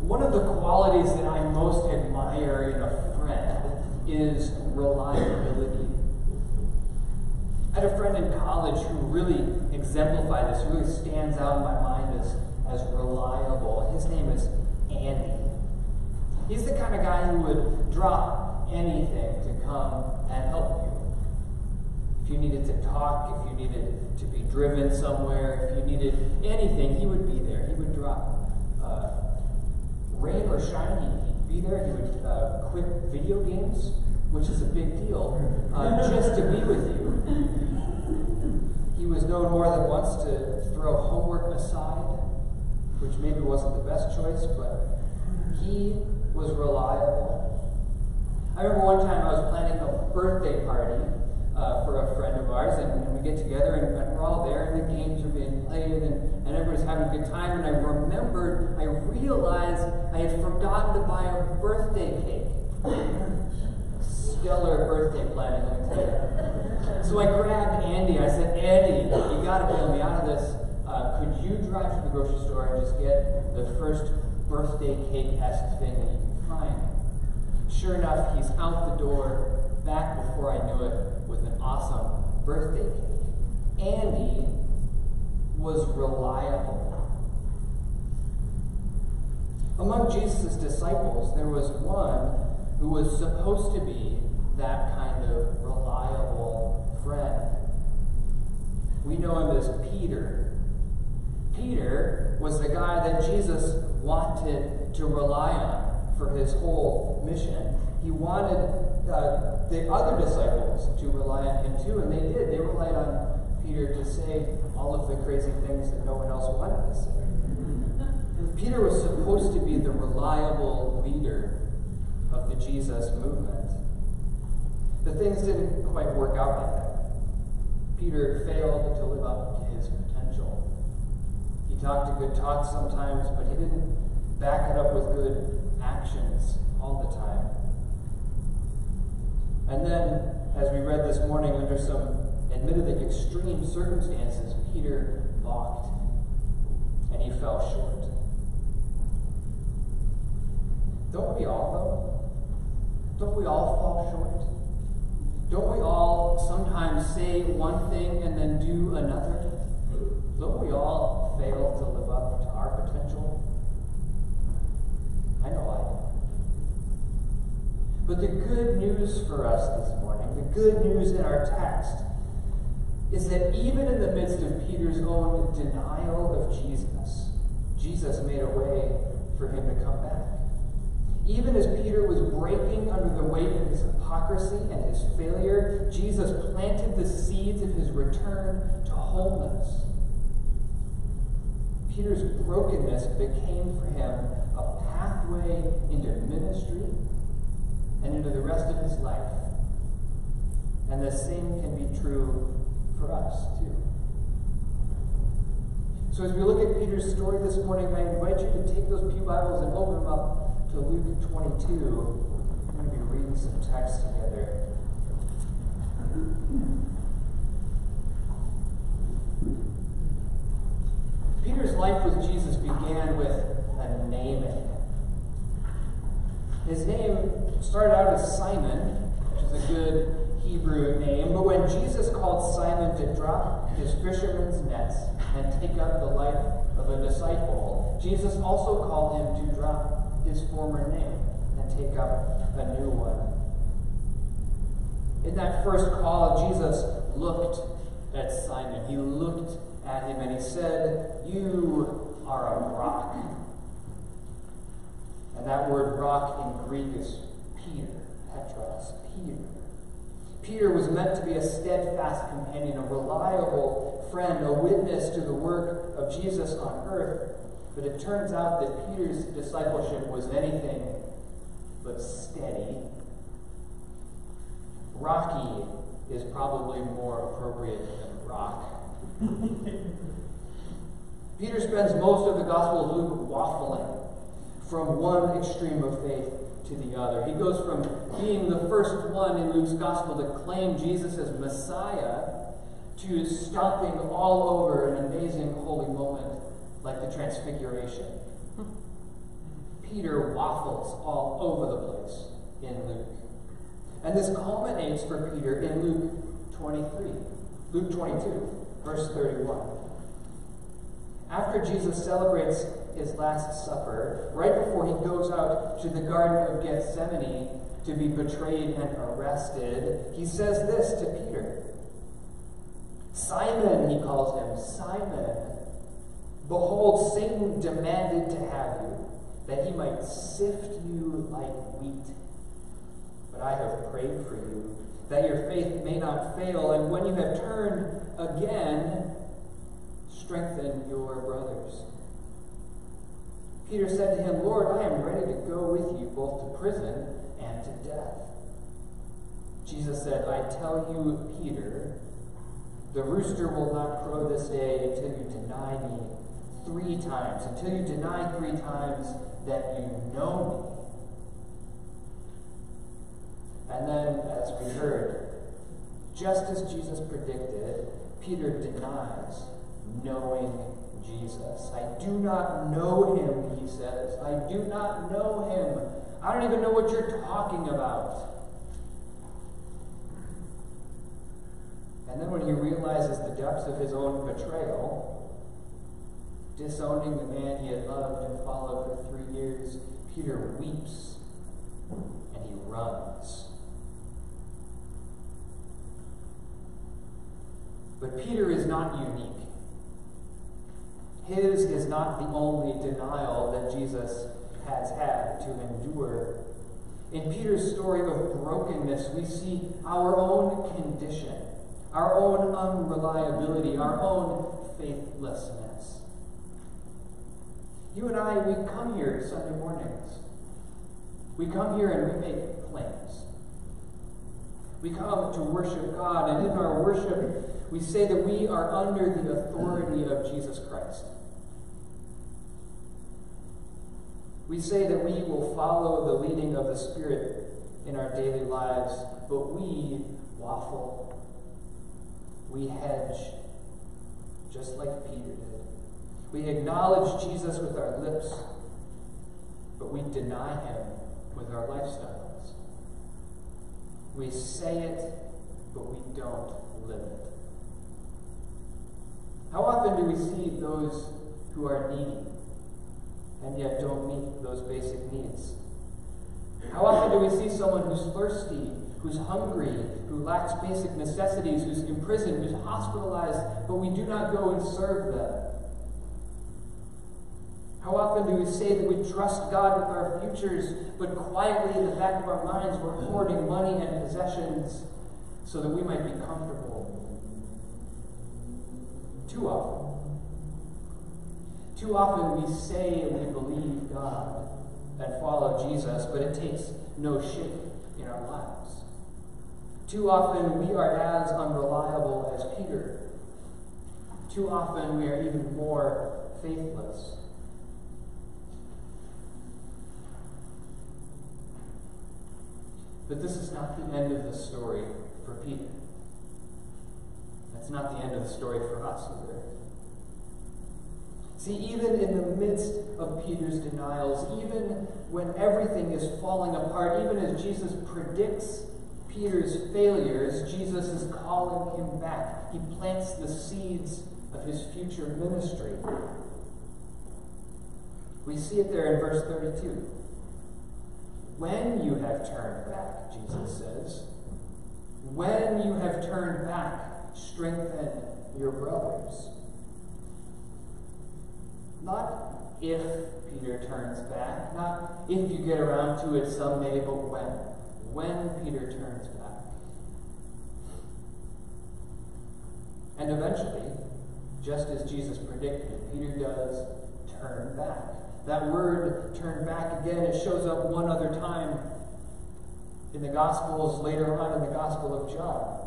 One of the qualities that I most admire in a friend is reliability. I had a friend in college who really exemplified this, who really stands out in my mind as reliable. His name is Andy. He's the kind of guy who would drop anything to come and help you. If you needed to talk, if you needed to be driven somewhere, if you needed anything, he would be there. He would drop. Rain or shine, he'd be there. He would quit video games, which is a big deal, just to be with you. He was known more than once to throw homework aside, which maybe wasn't the best choice, but he was reliable. I remember one time I was planning a birthday party for a friend of ours, and we get together, and we're all there, and the games are being played, and everybody's having a good time, and I realized I had forgotten to buy a birthday cake. Stellar birthday planning, let me tell you. So I grabbed Andy. I said, Andy, you got to bail me out of this. Could you drive to the grocery store and just get the first birthday cake-esque thing that you can find? Sure enough, he's out the door, back before I knew it, with an awesome birthday cake. Andy was reliable. Among Jesus' disciples, there was one who was supposed to be that kind of reliable friend. We know him as Peter. Peter was the guy that Jesus wanted to rely on for his whole mission. He wanted the other disciples to rely on him too, and they did. They relied on Peter to say all of the crazy things that no one else wanted to say. Peter was supposed to be the reliable leader of the Jesus movement. But things didn't quite work out like that. Peter failed to live up to his potential. He talked a good talk sometimes, but he didn't back it up with good actions all the time. And then, as we read this morning, under some admittedly extreme circumstances, Peter balked, and he fell short. Don't we all, though? Don't we all fall short? Don't we all sometimes say one thing and then do another? Don't we all fail to live up to our potential? I know I do. But the good news for us this morning, the good news in our text, is that even in the midst of Peter's own denial of Jesus, Jesus made a way for him to come back. Even as Peter was breaking under the weight of his hypocrisy and his failure, Jesus planted the seeds of his return to wholeness. Peter's brokenness became for him a pathway into ministry and into the rest of his life. And the same can be true for us, too. So as we look at Peter's story this morning, I invite you to take those pew Bibles and open them up to Luke 22. We're going to be reading some text together. Peter's life with Jesus began with a naming. His name started out as Simon, which is a good Hebrew name, but when Jesus called Simon to drop his fisherman's nets and take up the life of a disciple, Jesus also called him to drop his former name and take up a new one. In that first call, Jesus looked at Simon. He looked at him and he said, "You are a rock." And that word rock in Greek is Peter, Petros, Peter. Peter was meant to be a steadfast companion, a reliable friend, a witness to the work of Jesus on earth. But it turns out that Peter's discipleship was anything but steady. Rocky is probably more appropriate than rock. Peter spends most of the Gospel of Luke waffling from one extreme of faith to the other. He goes from being the first one in Luke's Gospel to claim Jesus as Messiah to stopping all over an amazing holy moment like the Transfiguration. Peter waffles all over the place in Luke. And this culminates for Peter in Luke 22, verse 31. After Jesus celebrates his Last Supper, right before he goes out to the Garden of Gethsemane to be betrayed and arrested, he says this to Peter. Simon, he calls him, Simon, behold, Satan demanded to have you, that he might sift you like wheat. But I have prayed for you, that your faith may not fail, and when you have turned again, strengthen your brothers. Peter said to him, Lord, I am ready to go with you both to prison and to death. Jesus said, I tell you, Peter, the rooster will not crow this day until you deny me 3 times, until you deny 3 times that you know me. And then, as we heard, just as Jesus predicted, Peter denies knowing Jesus. I do not know him, he says. I do not know him. I don't even know what you're talking about. And then when he realizes the depths of his own betrayal, disowning the man he had loved and followed for 3 years, Peter weeps and he runs. But Peter is not unique. His is not the only denial that Jesus has had to endure. In Peter's story of brokenness, we see our own condition, our own unreliability, our own faithlessness. You and I, we come here Sunday mornings. We come here and we make plans. We come to worship God, and in our worship, we say that we are under the authority of Jesus Christ. We say that we will follow the leading of the Spirit in our daily lives, but we waffle. We hedge, just like Peter did. We acknowledge Jesus with our lips, but we deny him with our lifestyles. We say it, but we don't live it. How often do we see those who are needy and yet don't meet those basic needs? How often do we see someone who's thirsty, who's hungry, who lacks basic necessities, who's imprisoned, who's hospitalized, but we do not go and serve them? How often do we say that we trust God with our futures, but quietly in the back of our minds we're hoarding money and possessions so that we might be comfortable? Too often. Too often we say we believe God and follow Jesus, but it takes no shape in our lives. Too often we are as unreliable as Peter. Too often we are even more faithless. But this is not the end of the story for Peter. That's not the end of the story for us either. See, even in the midst of Peter's denials, even when everything is falling apart, even as Jesus predicts Peter's failures, Jesus is calling him back. He plants the seeds of his future ministry. We see it there in verse 32. When you have turned back, Jesus says, when you have turned back, strengthen your brothers. Not if Peter turns back, not if you get around to it someday, but when. When Peter turns back. And eventually, just as Jesus predicted, Peter does turn back. That word, turn back, again, it shows up one other time in the Gospels, later on in the Gospel of John.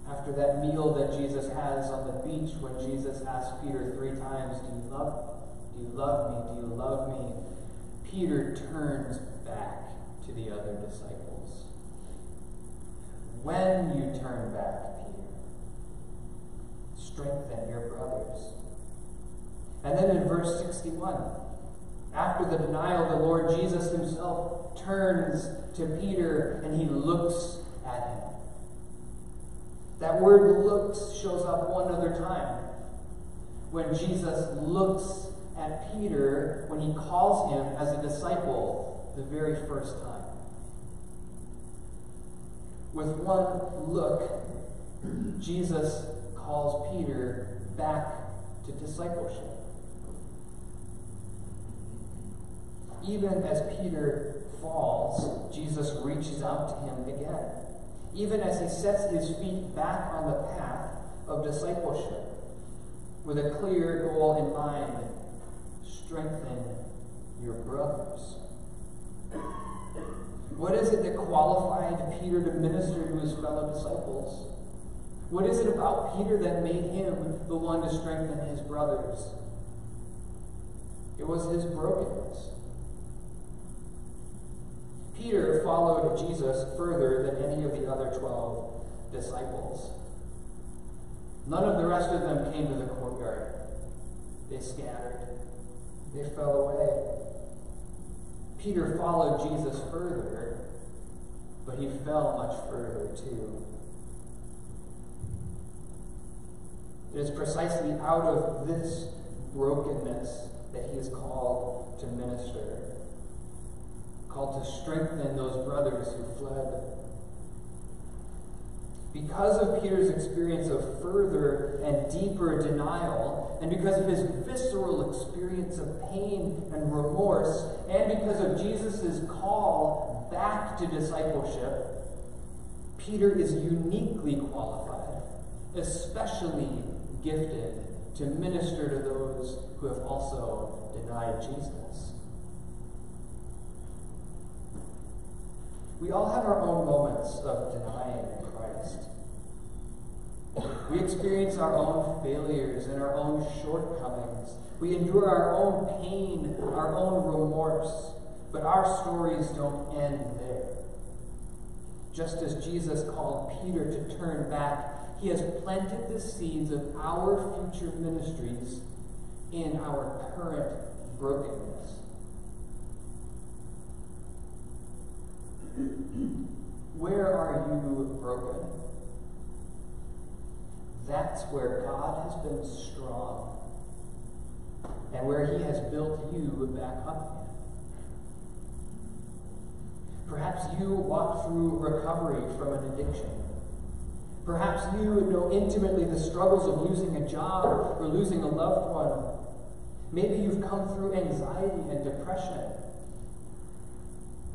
After that meal that Jesus has on the beach, when Jesus asks Peter 3 times, do you love me? Do you love me? Do you love me? Peter turns back to the other disciples. When you turn back, Peter, strengthen your brothers. And then in verse 61, After the denial, the Lord Jesus himself turns to Peter and he looks at him. That word looks shows up one other time. When Jesus looks at Peter, when he calls him as a disciple the very first time. With one look, Jesus calls Peter back to discipleship. Even as Peter falls, Jesus reaches out to him again. Even as he sets his feet back on the path of discipleship, with a clear goal in mind: strengthen your brothers. What is it that qualified Peter to minister to his fellow disciples? What is it about Peter that made him the one to strengthen his brothers? It was his brokenness. Peter followed Jesus further than any of the other 12 disciples. None of the rest of them came to the courtyard. They scattered. They fell away. Peter followed Jesus further, but he fell much further too. It is precisely out of this brokenness that he is called to minister, called to strengthen those brothers who fled. Because of Peter's experience of further and deeper denial, and because of his visceral experience of pain and remorse, and because of Jesus' call back to discipleship, Peter is uniquely qualified, especially gifted, to minister to those who have also denied Jesus. We all have our own moments of denying Christ. We experience our own failures and our own shortcomings. We endure our own pain, our own remorse. But our stories don't end there. Just as Jesus called Peter to turn back, he has planted the seeds of our future ministries in our current brokenness. Where are you broken? That's where God has been strong and where he has built you back up. Perhaps you walk through recovery from an addiction. Perhaps you know intimately the struggles of losing a job or losing a loved one. Maybe you've come through anxiety and depression.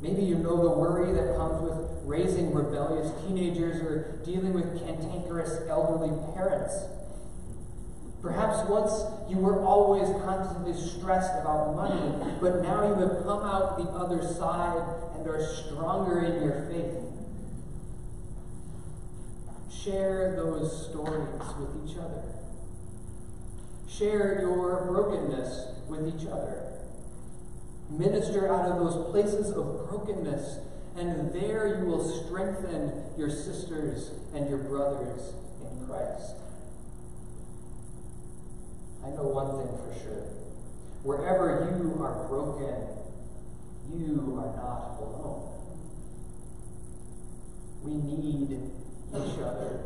Maybe you know the worry that comes with raising rebellious teenagers or dealing with cantankerous elderly parents. Perhaps once you were always constantly stressed about money, but now you have come out the other side and are stronger in your faith. Share those stories with each other. Share your brokenness with each other. Minister out of those places of brokenness, and there you will strengthen your sisters and your brothers in Christ. I know one thing for sure. Wherever you are broken, you are not alone. We need each other.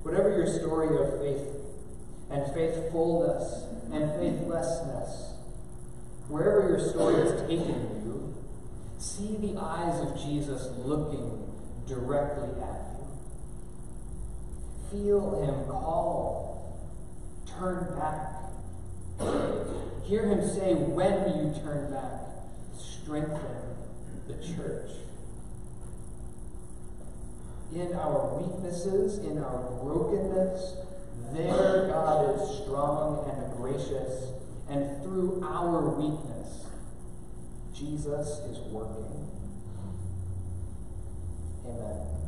Whatever your story of faith and faithfulness and faithlessness, wherever your story has taken you, see the eyes of Jesus looking directly at you. Feel him call. Turn back. Hear him say, when you turn back, strengthen the church. In our weaknesses, in our brokenness, there God is strong and gracious, and through our weakness, Jesus is working. Amen.